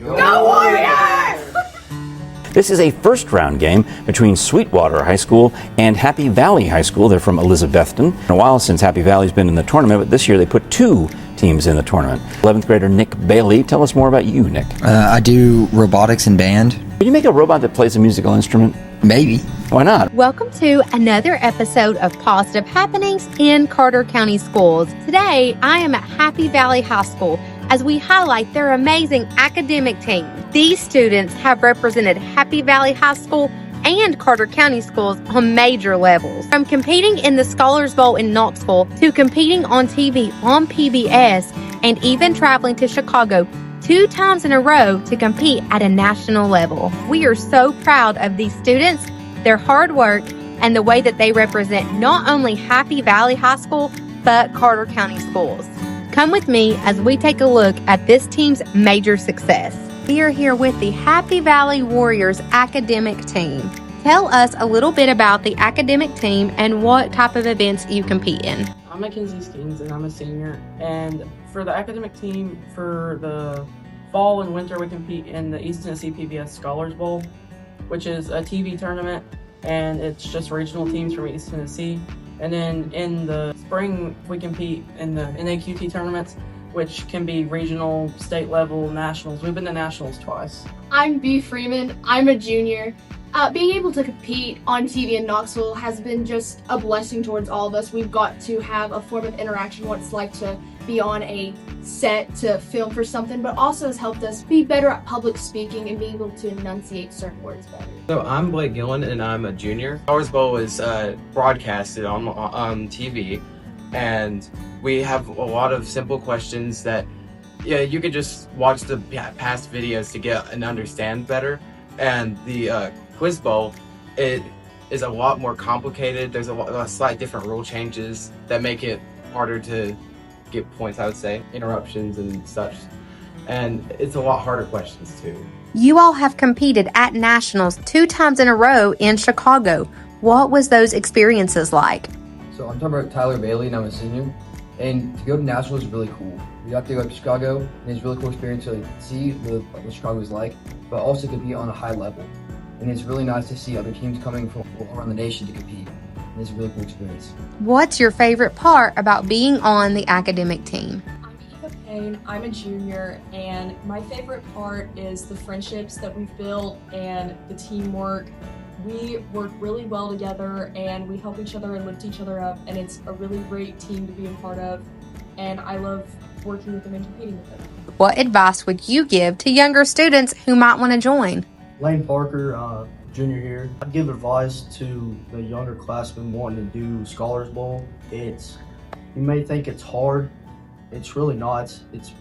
Go Warriors! This is a first-round game between Sweetwater High School and Happy Valley High School. They're from Elizabethton. In a while since Happy Valley's been in the tournament, but this year they put two teams in the tournament. 11th grader Nick Bailey. Tell us more about you, Nick. I do robotics and band. Can you make a robot that plays a musical instrument? Maybe. Why not? Welcome to another episode of Positive Happenings in Carter County Schools. Today, I am at Happy Valley High School as we highlight their amazing academic team. These students have represented Happy Valley High School and Carter County Schools on major levels. From competing in the Scholars Bowl in Knoxville to competing on TV on PBS and even traveling to Chicago 2 times in a row to compete at a national level. We are so proud of these students, their hard work, and the way that they represent not only Happy Valley High School, but Carter County Schools. Come with me as we take a look at this team's major success. We are here with the Happy Valley Warriors academic team. Tell us a little bit about the academic team and what type of events you compete in. I'm Mackenzie Skeens and I'm a senior, and for the academic team for the fall and winter we compete in the East Tennessee PBS Scholars Bowl, which is a TV tournament and it's just regional teams from East Tennessee. And then in the spring we compete in the NAQT tournaments, which can be regional, state level, nationals. We've been to nationals twice. I'm B. Freeman. I'm a junior. Being able to compete on TV in Knoxville has been just a blessing towards all of us. We've got to have a form of interaction, what it's like to be on a set to film for something, but also has helped us be better at public speaking and being able to enunciate certain words better. So I'm Blake Gillen and I'm a junior. Scholars Bowl is broadcasted on TV, and we have a lot of simple questions that you could just watch the past videos to get and understand better. And the Quiz Bowl, it is a lot more complicated. There's a slight different rule changes that make it harder to get points, I would say, interruptions and such. And it's a lot harder questions too. You all have competed at nationals 2 times in a row in Chicago. What was those experiences like? So I'm talking about Tyler Bailey and I'm a senior. And to go to nationals is really cool. We got to go to Chicago and it's a really cool experience to see what Chicago is like, but also compete on a high level. And it's really nice to see other teams coming from all around the nation to compete. And it's a really cool experience. What's your favorite part about being on the academic team? I'm Eva Payne, I'm a junior, and my favorite part is the friendships that we've built and the teamwork. We work really well together and we help each other and lift each other up, and it's a really great team to be a part of, and I love working with them and competing with them. What advice would you give to younger students who might want to join? Lane Parker, junior here. I'd give advice to the younger classmen wanting to do Scholars Bowl. You may think it's hard. It's really not. It's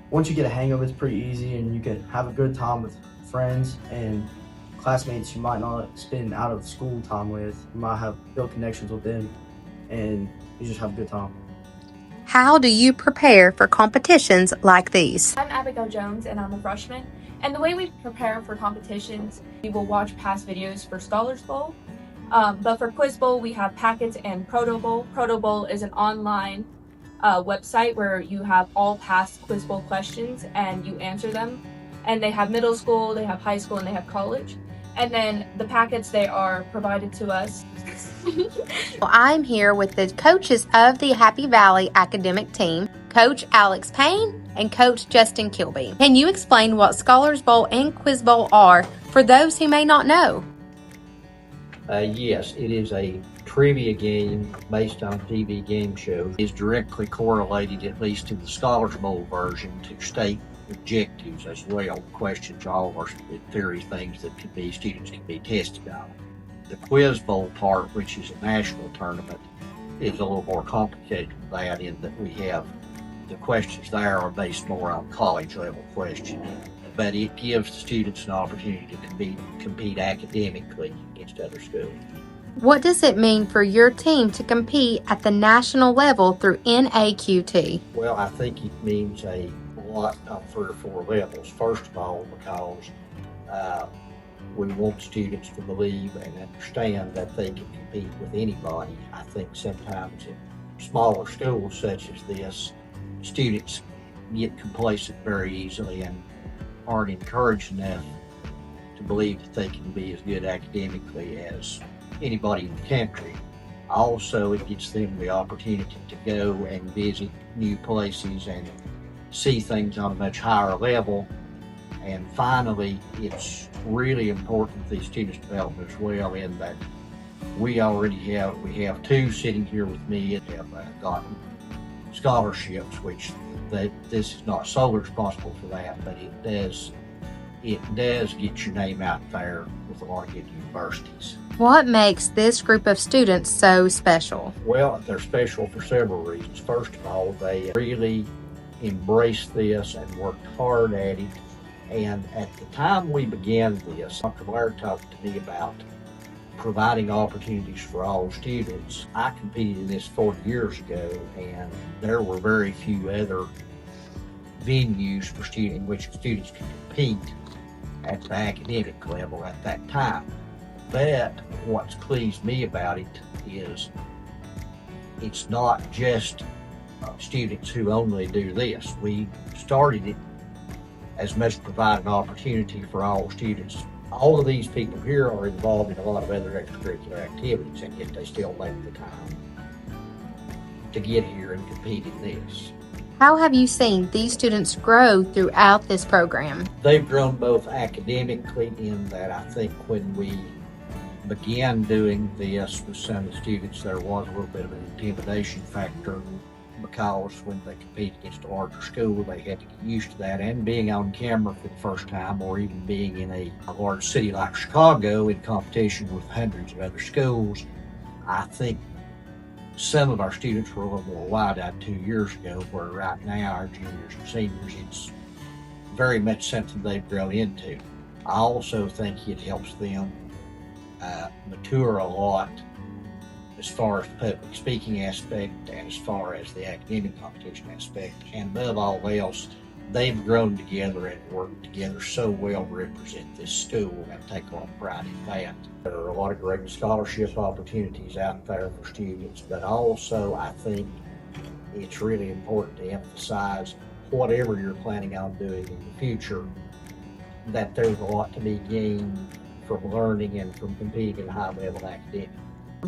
once you get a hang of it, it's pretty easy, and you can have a good time with friends and classmates you might not spend out of school time with. You might have built connections with them, and you just have a good time. How do you prepare for competitions like these? I'm Abigail Jones and I'm a freshman. And the way we prepare for competitions, we will watch past videos for Scholars Bowl. But for Quiz Bowl, we have packets and Proto Bowl. Proto Bowl is an online website where you have all past Quiz Bowl questions and you answer them. And they have middle school, they have high school, and they have college. And then the packets, they are provided to us. I'm here with the coaches of the Happy Valley academic team, Coach Alex Payne and Coach Justin Kilby. Can you explain what Scholars Bowl and Quiz Bowl are for those who may not know? Yes, it is a trivia game based on TV game shows. It is directly correlated, at least to the Scholars Bowl version, to state objectives as well. Questions, all of our theory things that students can be tested on. The Quiz Bowl part, which is a national tournament, is a little more complicated than that, in that we have the questions there are based more on college level questions, but it gives the students an opportunity to compete academically against other schools. What does it mean for your team to compete at the national level through NAQT? Well, I think it means a lot on 3 or 4 levels. First of all, because we want students to believe and understand that they can compete with anybody. I think sometimes in smaller schools such as this, students get complacent very easily and aren't encouraged enough to believe that they can be as good academically as anybody in the country. Also, it gives them the opportunity to go and visit new places and see things on a much higher level. And finally, it's really important for these students' development as well, in that we have two sitting here with me that have gotten scholarships, which this is not solely responsible for that, but it does get your name out there with a lot of good universities. What makes this group of students so special? Well, they're special for several reasons. First of all, they really embraced this and worked hard at it. And at the time we began this, Dr. Blair talked to me about providing opportunities for all students. I competed in this 40 years ago, and there were very few other venues for students in which students could compete at the academic level at that time. But what's pleased me about it is it's not just students who only do this. We started it as much to provide an opportunity for all students. All of these people here are involved in a lot of other extracurricular activities, and yet they still make the time to get here and compete in this. How have you seen these students grow throughout this program? They've grown both academically, in that I think when we began doing this with some of the students, there was a little bit of an intimidation factor, because when they compete against a larger school, they had to get used to that, and being on camera for the first time, or even being in a large city like Chicago in competition with hundreds of other schools. I think some of our students were a little more wide-eyed 2 years ago, where right now our juniors and seniors, it's very much something they've grown into. I also think it helps them mature a lot as far as the public speaking aspect and as far as the academic competition aspect. And above all else, they've grown together and worked together so well to represent this school, and take a lot of pride in that. There are a lot of great scholarship opportunities out there for students, but also I think it's really important to emphasize, whatever you're planning on doing in the future, that there's a lot to be gained from learning and from competing at a high level academic.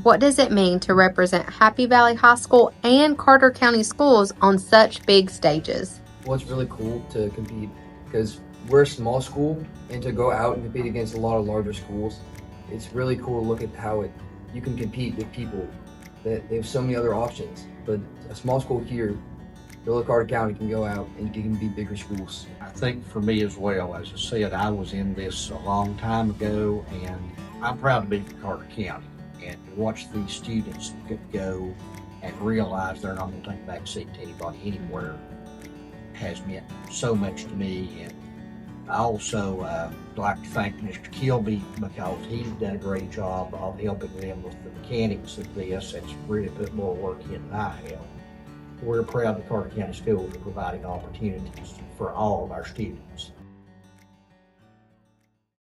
What does it mean to represent Happy Valley High School and Carter County Schools on such big stages? Well, it's really cool to compete because we're a small school, and to go out and compete against a lot of larger schools, it's really cool to look at how you can compete with people that they have so many other options. But a small school here, Carter County, can go out and can be bigger schools. I think for me as well, as I said, I was in this a long time ago, and I'm proud to be from Carter County. And to watch these students go and realize they're not going to take a back seat to anybody anywhere has meant so much to me. And I also like to thank Mr. Kilby, because he's done a great job of helping them with the mechanics of this. It's really put more work in than I have. We're proud that Carter County Schools are providing opportunities for all of our students.